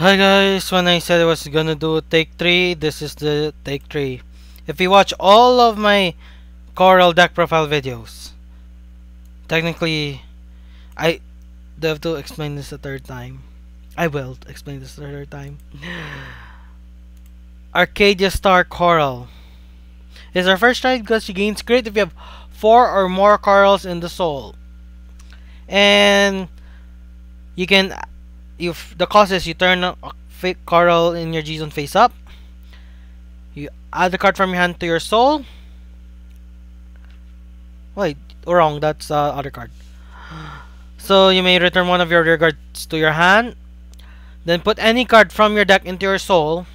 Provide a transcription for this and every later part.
Hi guys, when I said I was gonna do take 3, this is the take 3. If you watch all of my Coral deck profile videos, technically I have to explain this a third time. I will explain this a third time. Arcadia Star Coral is our first try because you gain crit if you have 4 or more corals in the soul. And you can, if the cost is you turn a fake coral in your G zone face up. You add the card from your hand to your soul. Wait, wrong. That's other card. So you may return one of your rear guards to your hand. Then put any card from your deck into your soul.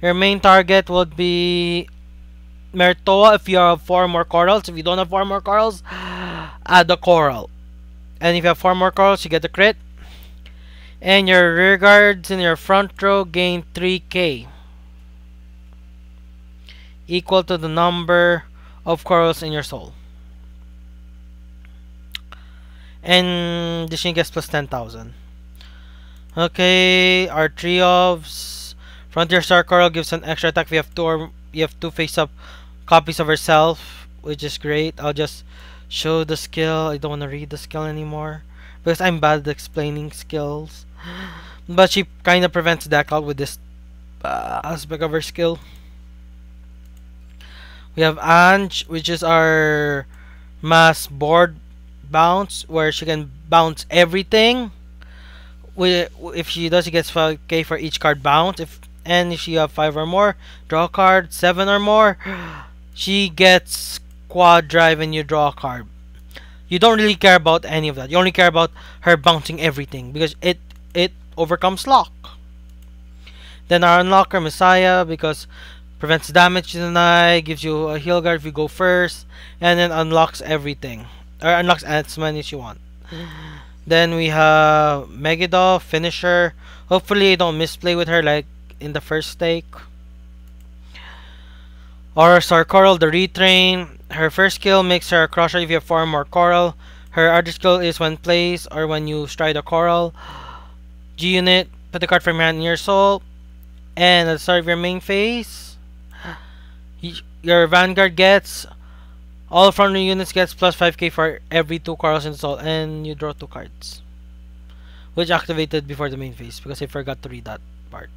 Your main target would be Mertoa if you have 4 more corals. If you don't have 4 more corals, add the coral. And if you have 4 more corals, you get the crit. And your rear guards in your front row gain 3k. Equal to the number of corals in your soul. And this gets plus 10,000. Okay, our trios. Frontier Star Coral gives an extra attack. We have two face-up copies of herself, which is great. I'll just show the skill. I don't want to read the skill anymore because I'm bad at explaining skills. But she kind of prevents deck out with this aspect of her skill. We have Ange, which is our mass board bounce, where she can bounce everything. If she does, she gets 5k for each card bounce. If you have 5 or more, draw a card. 7 or more, she gets quad drive and you draw a card. You don't really care about any of that. You only care about her bouncing everything because it overcomes lock. Then our unlocker Messiah, because prevents damage deny, gives you a heal guard if you go first, and then unlocks everything. Or unlocks as many as you want. Then we have Megiddo, finisher. Hopefully you don't misplay with her like in the first stake. Or Star Coral, the retrain. Her first skill makes her a crusher if you have 4 more coral. Her other skill is when placed or when you stride a coral. G unit, put the card from your hand in your soul. And at the start of your main phase, your Vanguard gets all front row units gets plus 5k for every 2 corals in the soul, and you draw 2 cards, which activated before the main phase because I forgot to read that part.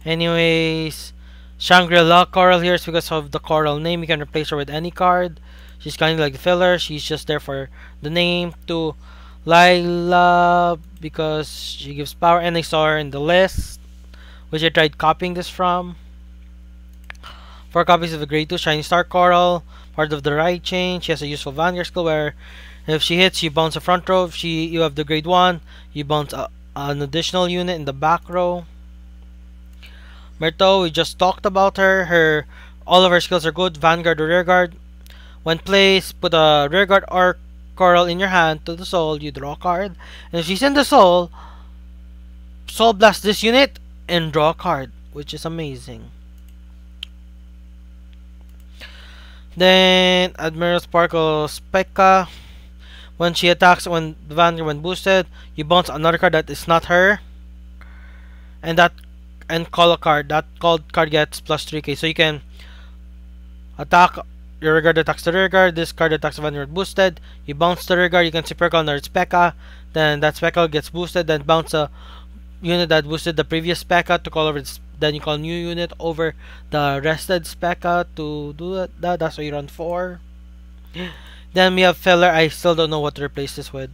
Anyways, Shangri-La Coral here is because of the coral name. You can replace her with any card. She's kind of like the filler. She's just there for the name. To Lila because she gives power, and I saw her in the list, which I tried copying this from. 4 copies of the grade 2 Shiny Star Coral, part of the right chain. She has a useful Vanguard skill where if she hits, you bounce the front row. If you have the grade 1, you bounce an additional unit in the back row. Merto, we just talked about her. All of her skills are good. Vanguard or rear guard. When placed, put a rear guard or coral in your hand to the soul. You draw a card. And if she's in the soul blast this unit and draw a card, which is amazing. Then Admiral Sparkle's Pekka. When she attacks, when Vanguard boosted, you bounce another card that is not her, and call a card. That called card gets plus 3k. So you can attack. Your rear guard attacks the rear guard. This card attacks the Vanguard boosted. You bounce the rear guard. You can circle another Pekka. Then that Pekka gets boosted. Then bounce a unit that boosted the previous Pekka to call over. Then you call new unit over the rested Pekka to do that. That's why you run 4. Then we have filler. I still don't know what to replace this with.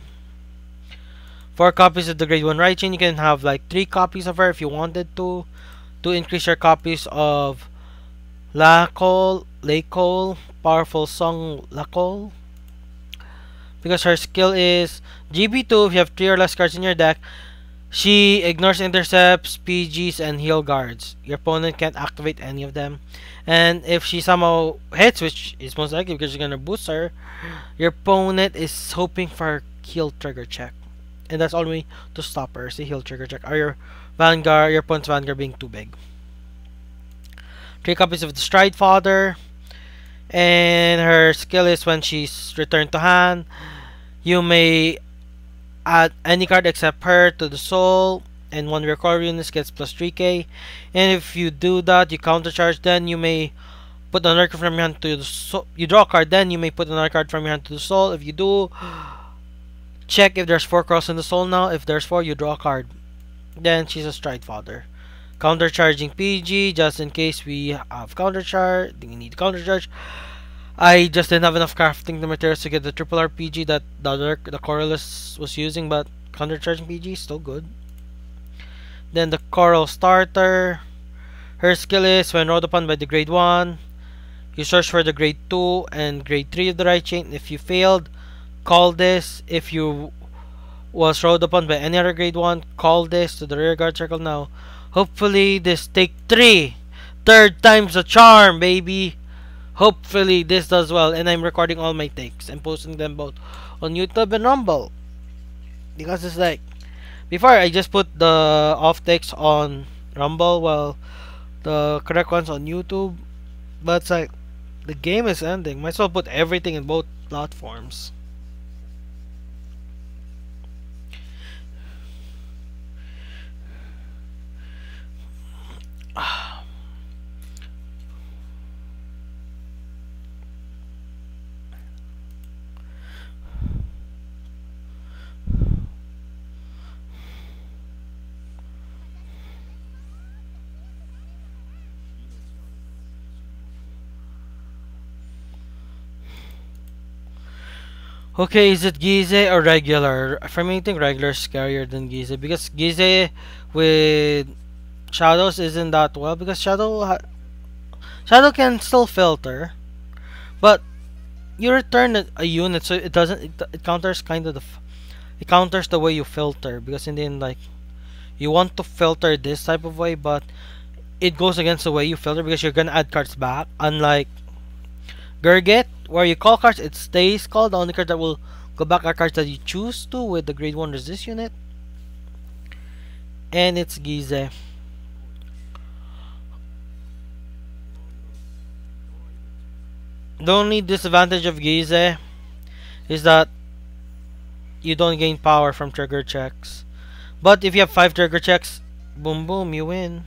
4 copies of the grade 1 right chain. You can have like 3 copies of her if you wanted to increase your copies of Lakol, Powerful Song Lakol. Because her skill is GB2. If you have 3 or less cards in your deck, she ignores intercepts, PGs, and heal guards. Your opponent can't activate any of them. And if she somehow hits, which is most likely because you're gonna boost her, your opponent is hoping for a heal trigger check. And that's all way to stop her, is a heal trigger check. Or your opponent's Vanguard being too big. 3 copies of the Stride Father. And her skill is when she's returned to hand, you may add any card except her to the soul. and one of your core units gets plus 3k. And if you do that, you countercharge, then you may put another card from your hand to the soul. You draw a card, then you may put another card from your hand to the soul. If you do, check if there's 4 cards in the soul now. If there's 4, you draw a card. Then she's a Stride Fodder. Countercharging PG, just in case we have countercharge. We need countercharge. I just didn't have enough crafting the materials to get the triple RPG that the Coralus was using, but countercharging PG is still good. Then the Coral Starter. Her skill is when rolled upon by the grade 1, you search for the grade 2 and grade 3 of the right chain. If you failed, call this. If you was rolled upon by any other grade 1, call this to the rear guard circle now. Hopefully this take 3. Third time's a charm, baby. Hopefully this does well. And I'm recording all my takes and posting them both on YouTube and Rumble. Because it's like, before I just put the off takes on Rumble while the correct ones on YouTube. But it's like, the game is ending. Might as well put everything in both platforms. Okay, is it Gize or regular? For me, I think regular is scarier than Gize, because Gize with shadows isn't that well, because shadow can still filter, but you return a unit, so it doesn't. It counters kind of it counters the way you filter, because in the end, like, you want to filter this type of way, but it goes against the way you filter because you're gonna add cards back. Unlike Gurgit, where you call cards, it stays called. The only cards that will go back are cards that you choose to with the grade 1 resist unit. And it's Gize. The only disadvantage of Gize is that you don't gain power from trigger checks. But if you have 5 trigger checks, boom boom, you win.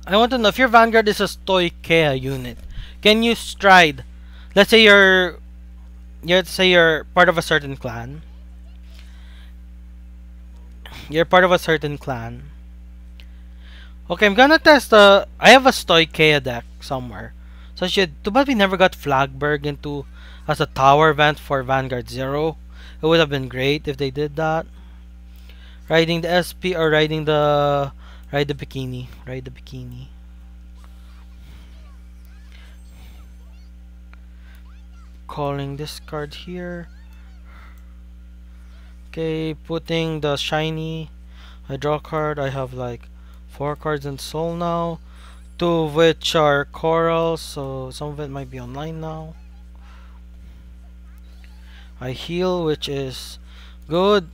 I want to know if your Vanguard is a Stoichea unit. Can you stride? Let's say you're part of a certain clan. You're part of a certain clan. Okay, I'm gonna test I have a Stoichea deck somewhere. So too bad we never got Flagberg into as a tower event for Vanguard 0. It would have been great if they did that. Riding the SP or ride the bikini. Ride the bikini. Calling this card here. Okay, putting the shiny. I draw a card. I have like 4 cards in soul now. 2 of which are corals, so some of it might be online now. I heal, which is good.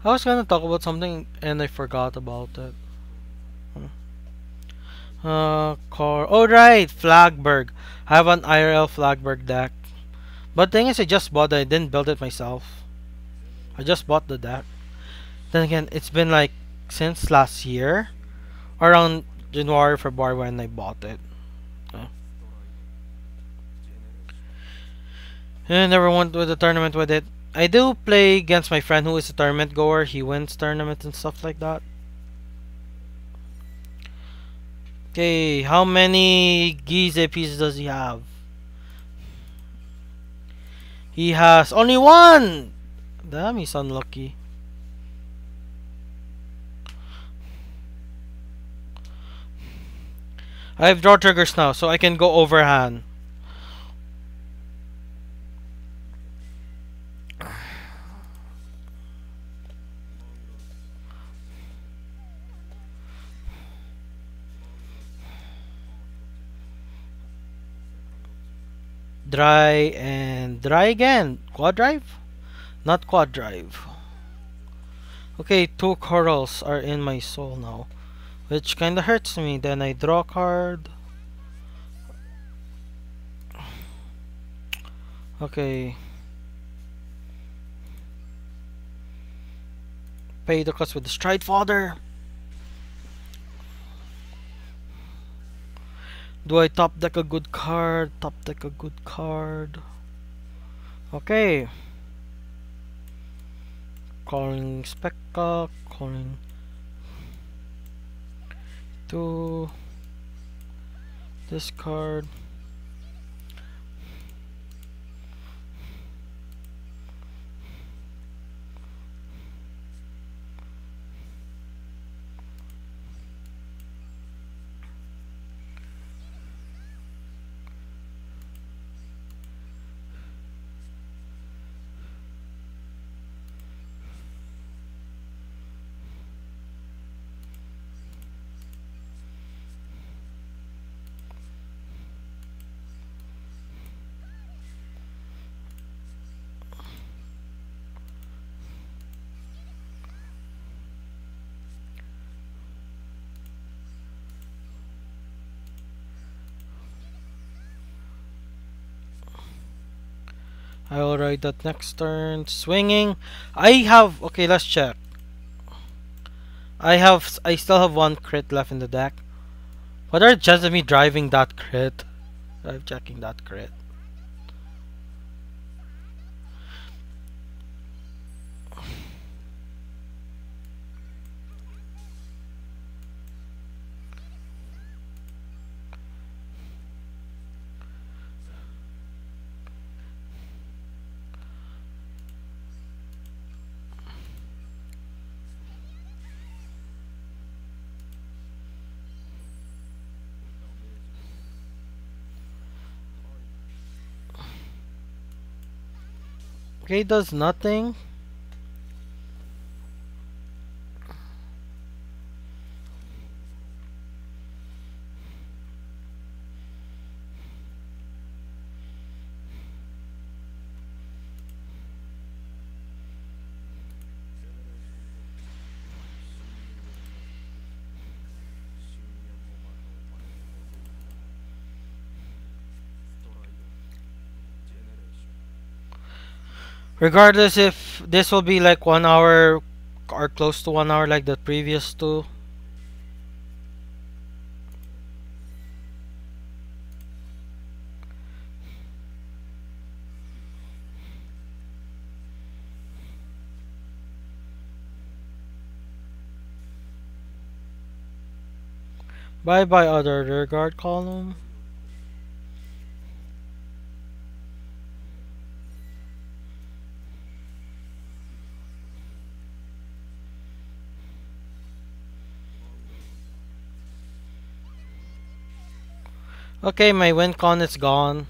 I was gonna talk about something and I forgot about it. Oh right, Flagberg. I have an IRL Flagberg deck. But the thing is, I just bought it. I didn't build it myself. I just bought the deck. Then again, it's been like since last year, around January, February when I bought it. And I never went to the tournament with it. I do play against my friend who is a tournament goer. He wins tournaments and stuff like that. Okay, how many Gize pieces does he have? He has only 1! Damn, he's unlucky. I have draw triggers now, so I can go overhand. Dry and dry again. Quad drive? Not quad drive. Okay, two corals are in my soul now, which kinda hurts me. Then I draw a card. Okay. Pay the cost with the Stride Fodder. Do I top deck a good card? Top deck a good card. Okay. Calling Specca. Calling to this card. I will write that next turn. Swinging. I have. Okay, let's check. I still have one crit left in the deck. What are the chances of me driving that crit? I'm checking that crit. Okay, does nothing. Regardless if this will be like 1 hour or close to 1 hour like the previous two. Bye bye other rear guard column. Okay, my win con is gone.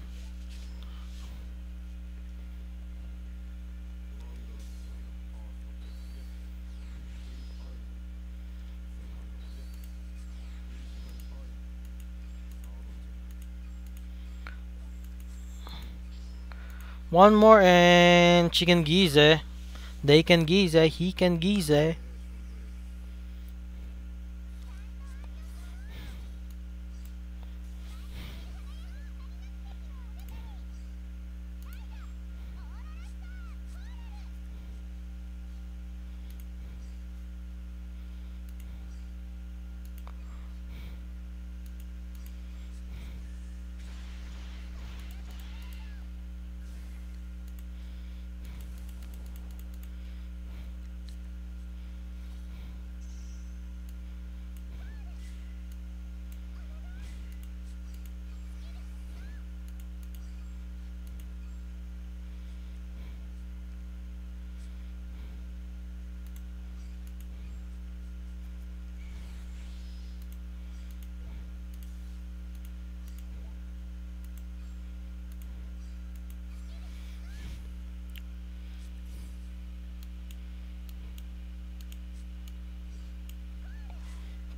One more and she can gize. They can gize. He can gize.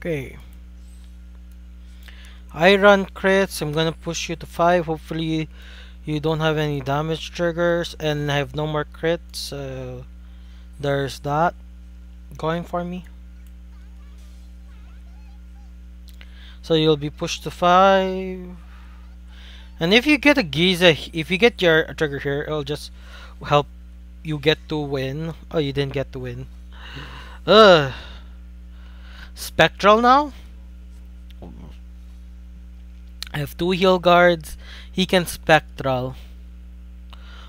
Okay. I run crits. I'm gonna push you to 5. Hopefully You don't have any damage triggers, and I have no more crits, so there's that going for me. So you'll be pushed to 5. And if you get a Giza, if you get your trigger here, it'll just help you get to win. Oh, you didn't get to win. Ugh. Spectral now? I have 2 heal guards. He can Spectral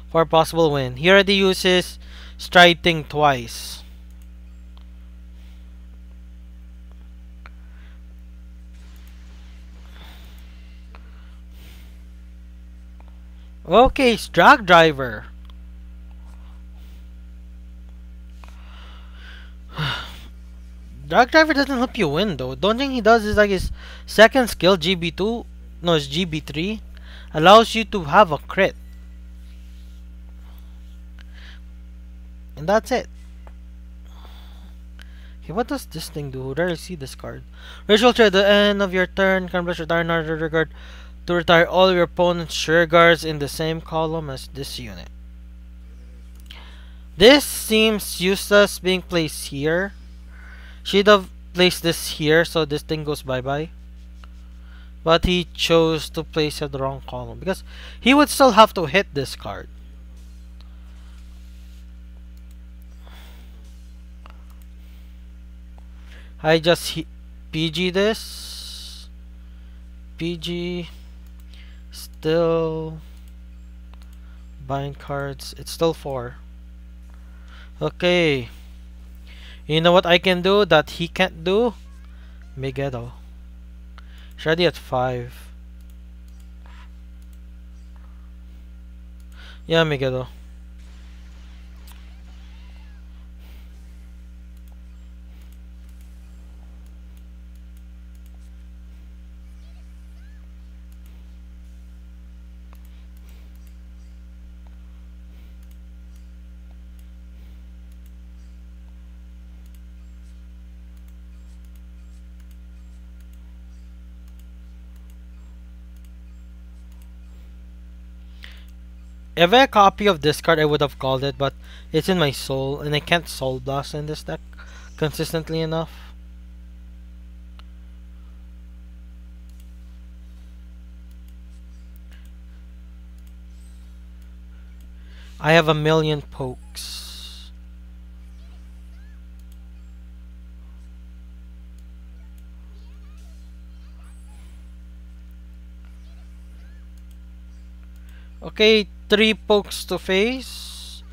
for a possible win. He already uses Stride Thing twice. Okay, it's Drag Driver. Drag Driver doesn't help you win though. The only thing he does is like his second skill, GB2, no, it's GB3, allows you to have a crit. And that's it. Okay, what does this thing do? Rarely see this card. Ritual Trade, at the end of your turn, can press retire another regard to retire all your opponent's rearguards in the same column as this unit. This seems useless being placed here. Should have placed this here so this thing goes bye-bye. But he chose to place it the wrong column because he would still have to hit this card. I just PG this. PG. Still. Bind cards. It's still 4. Okay. You know what I can do that he can't do? Megiddo. He's already at 5. Yeah, Megiddo. If I had a copy of this card, I would have called it, but it's in my soul, and I can't soul blast in this deck consistently enough. I have a million pokes. Okay, 3 pokes to face.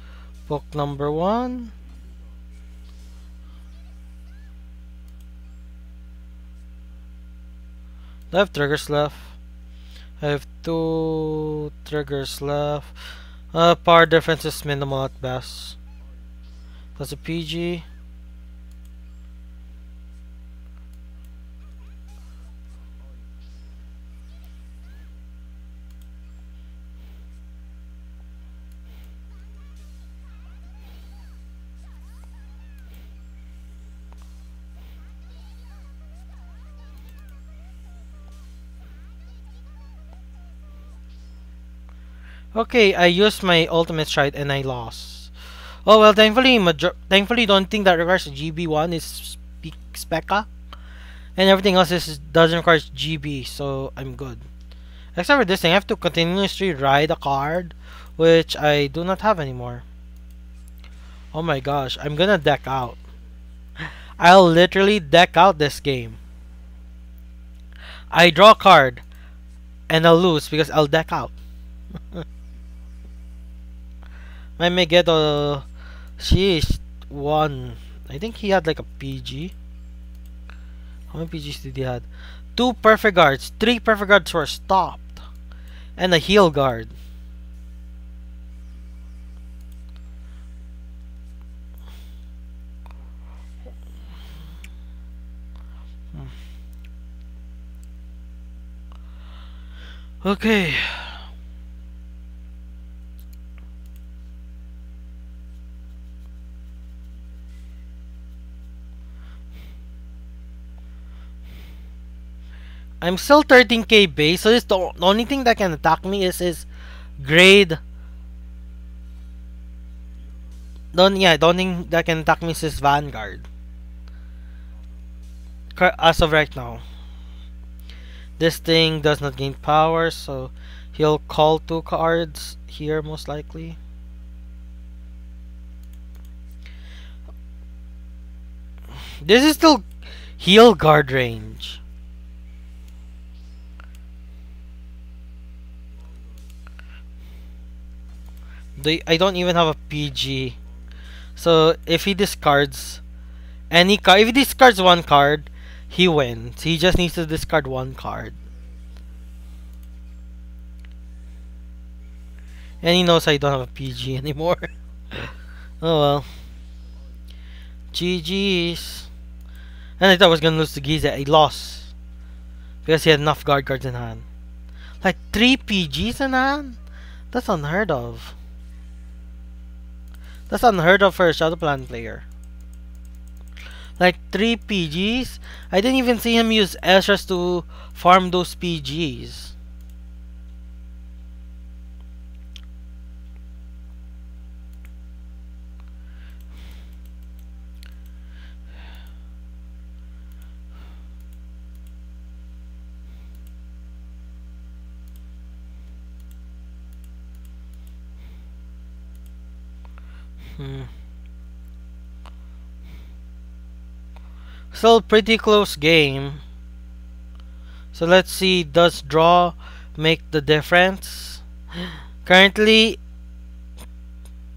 Poke number 1. I have triggers left. I have 2 triggers left. Power difference is minimal at best. That's a PG. Okay, I used my ultimate stride and I lost. Oh well, thankfully the only thing that requires GB1 is Specca. And everything else doesn't require GB, so I'm good. Except for this thing, I have to continuously ride a card, which I do not have anymore. Oh my gosh, I'm gonna deck out. I'll literally deck out this game. I draw a card, and I'll lose because I'll deck out. My Megiddo, sheesh, 1. I think he had like a PG. How many PGs did he had? 2 perfect guards, 3 perfect guards were stopped, and a heal guard. Okay. I'm still 13k base, so this the only thing that can attack me is his grade. Don't think that can attack me is Vanguard. As of right now. This thing does not gain power, so he'll call 2 cards here most likely. This is still heal guard range. I don't even have a PG. So if he discards any card, if he discards 1 card, he wins. He just needs to discard 1 card. And he knows I don't have a PG anymore. Oh well. GG's. And I thought I was gonna lose to Giza. I lost. Because he had enough guard cards in hand. Like 3 PGs in hand? That's unheard of. That's unheard of for a Shadow Plan player. Like 3 PGs? I didn't even see him use Ezra's to farm those PGs. Still pretty close game. So let's see, does draw make the difference? Currently,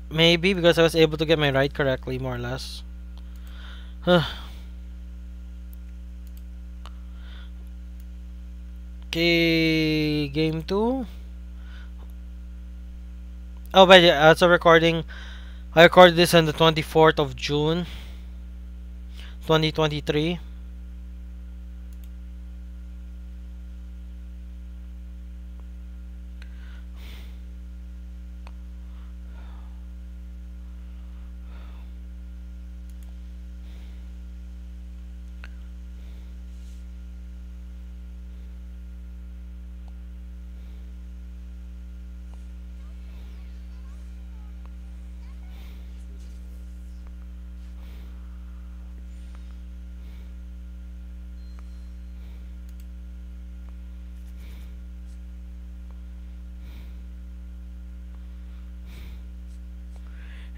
maybe because I was able to get my right correctly, more or less. Okay, game 2. Oh, but yeah, as a recording, I recorded this on the 24th of June, 2023.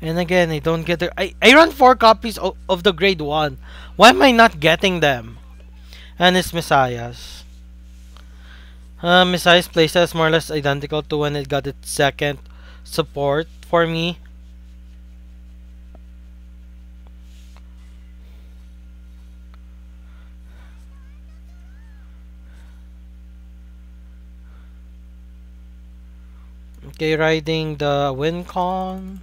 And again, I don't get I run 4 copies of the grade 1. Why am I not getting them? And it's Messiah's. Messiah's playset is more or less identical to when it got its second support for me. Okay, riding the Wincon.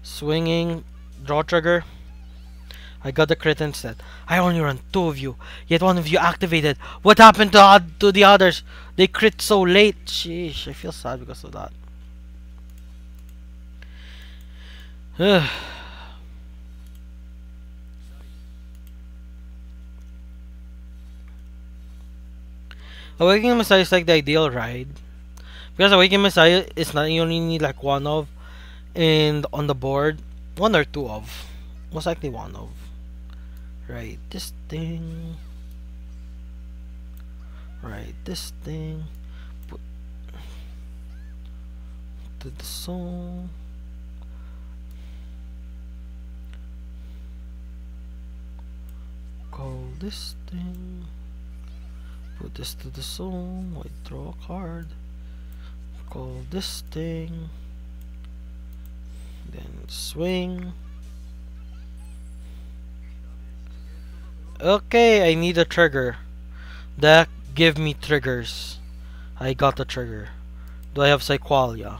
Swinging, draw trigger. I got the crit instead. I only run 2 of you, yet 1 of you activated. What happened to the others? They crit so late. Sheesh, I feel sad because of that. Awakening Messiah is like the ideal ride. Because Awakening Messiah is not, you only need like 1 of, and on the board 1 or 2 of, most likely 1 of. Right, this thing, put to the soul, call this thing, put this to the soul, I draw a card, call this thing, then swing. Okay, I need a trigger. That give me triggers. I got the trigger. Do I have Psyqualia?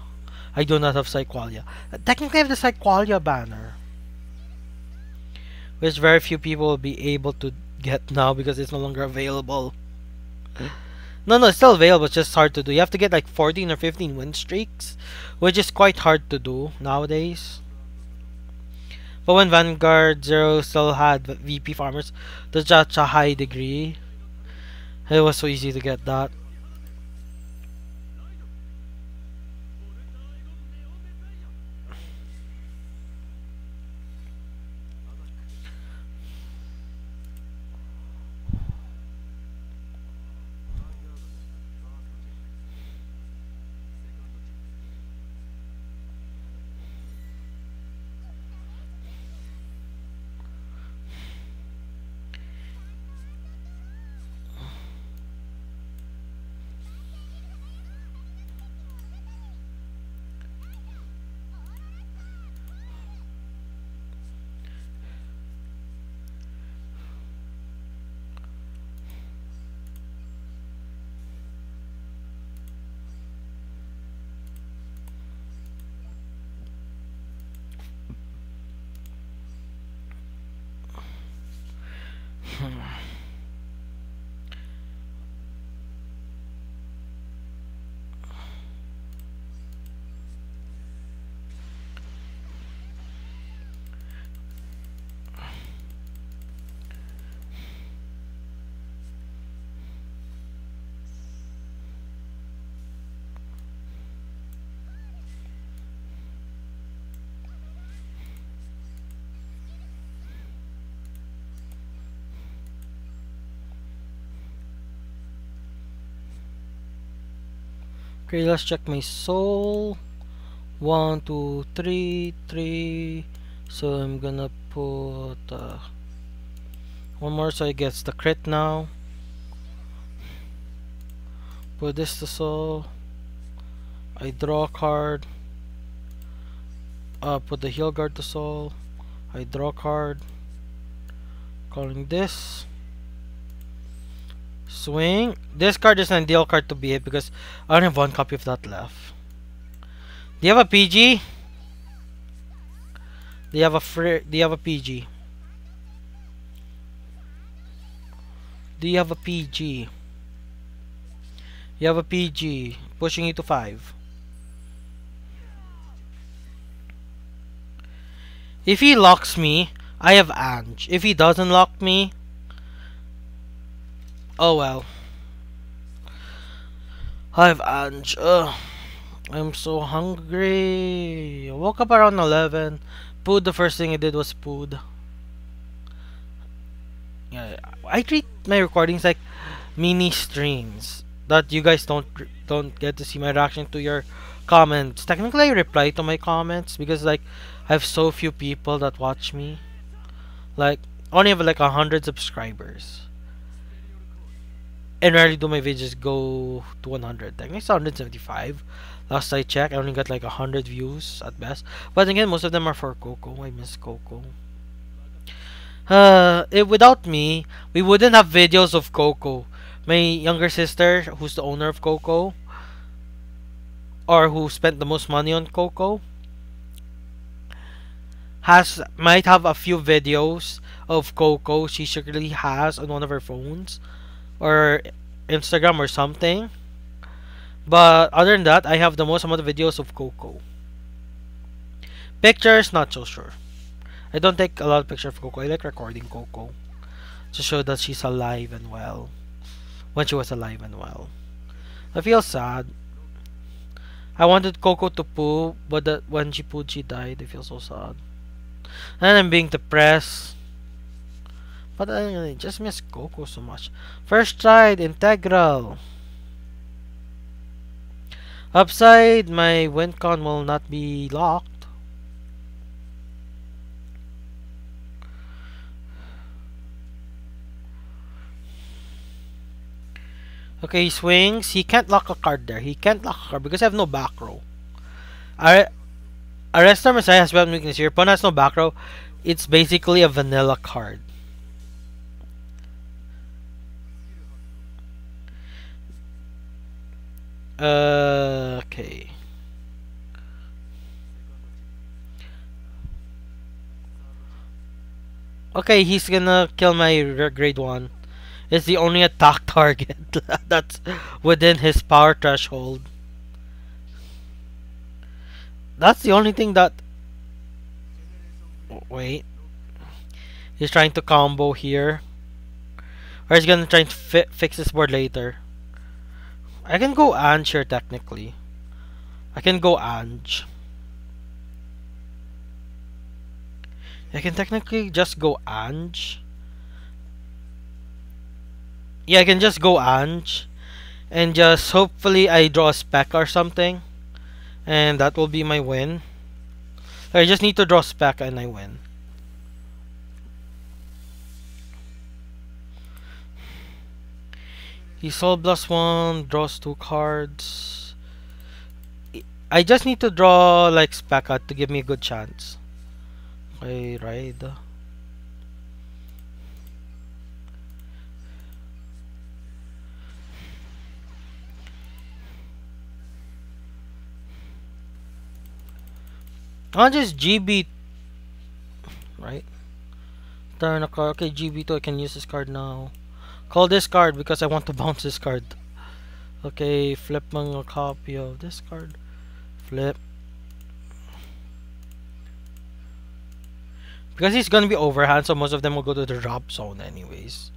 I do not have Psyqualia. Technically I have the Psyqualia banner, which very few people will be able to get now because it's no longer available. No, it's still available, it's just hard to do. You have to get like 14 or 15 win streaks, which is quite hard to do nowadays. But when Vanguard 0 still had VP farmers to such a high degree, it was so easy to get that. Okay, let's check my soul. 1, 2, 3, 3. So I'm gonna put one more so it gets the crit now. Put this to soul. I draw a card. Put the heal guard to soul. I draw a card. Calling this. Swing. This card is an ideal card to be hit because I only have one copy of that left. Do you have a PG? Do you have a PG? Do you have a PG? You have a PG. Pushing you to 5. If he locks me, I have Ange. If he doesn't lock me, oh well. I have Ange. Ugh. I'm so hungry. I woke up around 11. Food, the first thing I did was food. Yeah, I treat my recordings like mini streams that you guys don't get to see my reaction to your comments. Technically, I reply to my comments because like I have so few people that watch me. Like I only have like 100 subscribers, and rarely do my videos go to 100. Technically, it's 175. Last I checked, I only got like 100 views at best. But again, most of them are for Coco. I miss Coco. Without me, we wouldn't have videos of Coco. My younger sister, who's the owner of Coco, or who spent the most money on Coco, might have a few videos of Coco she secretly has on one of her phones or Instagram or something. But other than that, I have the most amount of videos of Coco. Pictures, not so sure. I don't take a lot of pictures of Coco. I like recording Coco to show that she's alive and well. When she was alive and well. I feel sad. I wanted Coco to poo, but when she pooed, she died. I feel so sad. And I'm being depressed. But I just miss Coco so much. First tried, integral. Upside, my WinCon will not be locked. Okay, he swings. He can't lock a card there. He can't lock a card because I have no back row. Arrestor Messiah has weapon weakness. Your opponent has no back row. It's basically a vanilla card. Okay. Okay, he's gonna kill my grade 1. It's the only attack target that's within his power threshold. That's the only thing that... Wait. He's trying to combo here. Or he's gonna try to fix this board later. I can go Ange here technically. I can go Ange. I can technically just go Ange. Yeah, I can just go Ange. And just hopefully I draw a spec or something. And that will be my win. I just need to draw spec and I win. He sold +1, draws 2 cards. I just need to draw like spec to give me a good chance. Okay, ride. I'll just GB, right? Turn a card. Okay, GB2. I can use this card now. Call this card because I want to bounce this card. Okay, flip a copy of this card. Flip. Because he's gonna be overhand, so most of them will go to the drop zone anyways.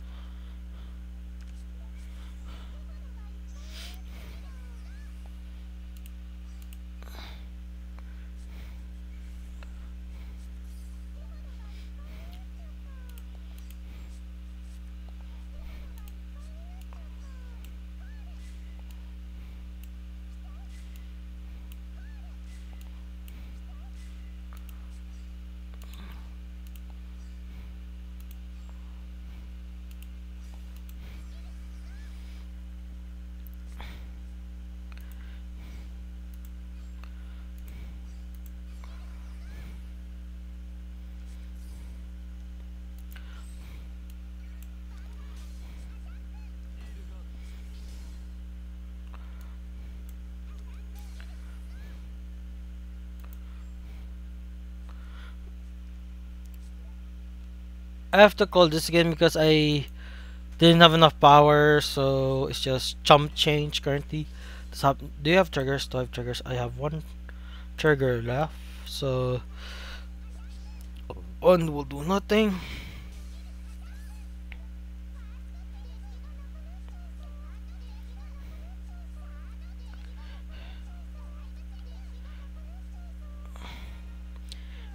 I have to call this game because I didn't have enough power, so it's just chump change currently. Do you have triggers? Do I have triggers? I have one trigger left, so one will do nothing.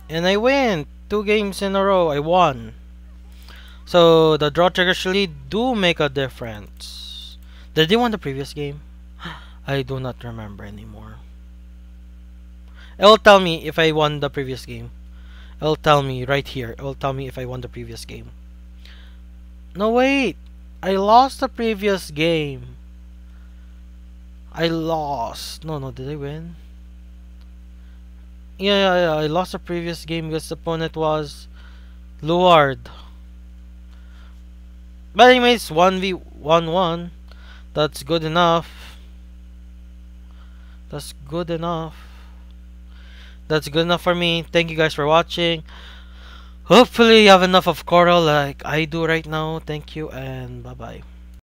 And I win! 2 games in a row, I won. So the draw triggers really do make a difference. Did they win the previous game? I do not remember anymore. It will tell me if I won the previous game. It will tell me right here. It will tell me if I won the previous game. No, wait! I lost the previous game. I lost. No, did I win? Yeah. I lost the previous game because the opponent was Luard. But anyways, 1v1. That's good enough. That's good enough. That's good enough for me. Thank you guys for watching. Hopefully you have enough of Coral like I do right now. Thank you and bye bye.